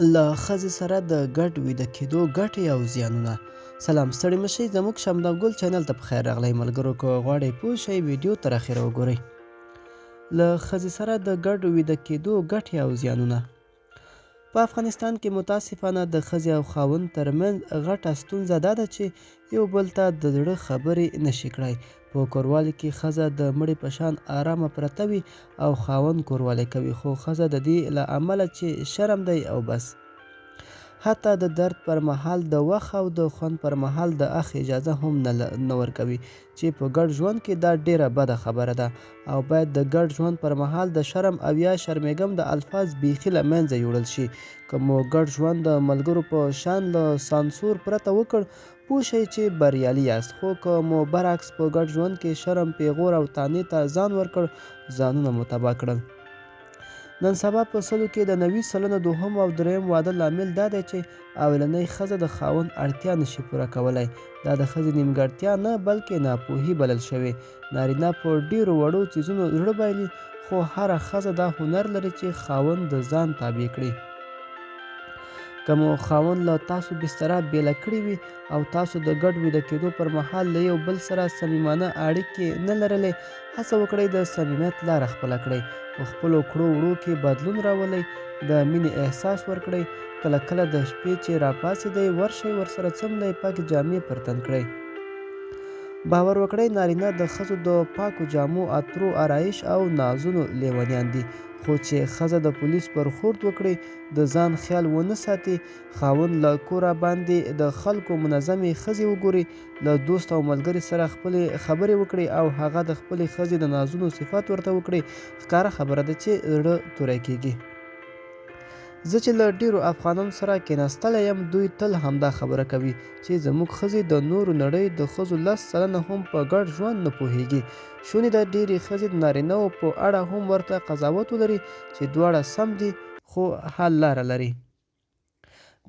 له ښځې سره د ګډ ویده کېدو ګټې او زیانونه. سلام، ستړي مشئ، زموږ شمدان ګل چینل ته په خیر راغلی. ملګرو، که غواړئ پوه شئ ویډیو تر اخره وګورئ. له ښځې سره د ګډ ویده کېدو ګټې او زیانونه. په افغانستان کې متاسفانه د ښځې او خاوند ترمنځ غټه ستونزه دا ده چې یو بل ته د زړه خبرې نشي کړای. په کوروالي کې ښځه د مړي په شان آرامه پرته وي او خاوند کوروالي کوي، خو ښځه د دې له امله چې شرم دی او بس. حتی د درد پر مهال د وخت او د خوند پر مهال د اخ اجازه هم نه ورکوي، چې په ګډ ژوند کې دا ډیره بده خبره ده او باید د ګډ ژوند پر مهال د شرم او یا شرمېږم د الفاظ بیخي له منځه یوړل شي. که مو ګډ ژوند د ملګرو په شان له سانسور پرته وکړ، پوه شئ چې بریالي یاست. خو که مو برعکس په ګډ ژوند کې شرم، پیغور او طعنې ته ځان ورکړ، ځانونه مو تباه کړل. نن سبا په سلو کې د 90 سلنه دوهم او دریم واده لامل دا دی چې اولنۍ ښځه د خاوند اړتیا نشي پوره کولی. دا د ښځې نیمګړتیا نه بلکې ناپوهي بلل شوې. نارینه په ډیرو وړو څیزونو زړه بایلي، خو هره ښځه دا هنر لري چې خاوند د ځان تابع کړي. که مو خاوند له تاسو بستره بیله کړې وي او تاسو د ګډ ویده کېدو پر مهال له یو بل سره صمیمانه اړیکې نه لرلې، هڅه وکړئ د صمیمیت لاره خپله کړئ. په خپلو کړو وړو کې بدلون راولئ، د مینې احساس ورکړئ. کله کله د شپې چې راپاڅېدئ، ورشئ ورسره څملئ پاکې جامې پر تن کړئ. باور وکړئ، نارینه د ښځو د پاکو جامو، عطرو، آرایش او نازونو لیونیان دي. خو چې ښځه د پولیس برخورد وکړي، د ځان خیال ونه ساتي، خاوند له کوره باندې د خلکو منظمې ښځې وګوري، له دوست او ملګري سره خپلې خبرې وکړي او هغه د خپلې ښځې د نازونو صفات ورته وکړي، ښکاره خبره ده چې زړه توری کېږي. زه چې له ډیرو افغانانو سره کېناستلی یم، دوی تل همدا خبره کوي چې زموږ ښځې د نورو نړۍ د ښځو 10 سلنه هم په ګډ ژوند نه پوهیږي. شونې ده ډیرې ښځې د نارینه‌و په اړه هم ورته قضاوت ولري چې دواړه سم دي، خو حل لاره لري.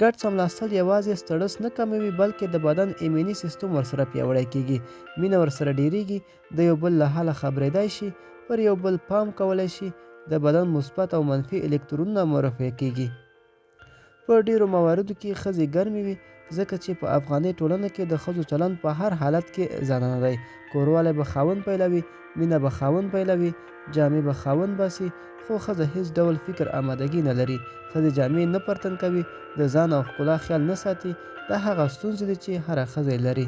ګډ څملاستل یوازې سټرس نه کموي، بلکې د بدن ایمني سیستم ورسره پیاوړی کېږي، مینه ورسره ډیریږي، د یو بل له حاله خبرېدای شي، پر یو بل پام کولی شي، د بدن مثبت او منفي الکترونونه مرفع کېږي. په ډیرو مواردو کې ښځې ګرمې وي، ځکه چې په افغاني ټولنه کې د ښځو چلند په هر حالت کې زنانه دی. کوروالی به خاوند پیلوي، مینه به خاوند پیلوي، جامې به خاوند باسي، خو ښځه هیڅ ډول فکر آمادګي نه لري. ښځې جامې نه پرتن کوي، د ځان او ښکلا خیال نه ساتي. دا هغه ستونزې دي چې هره ښځه لري.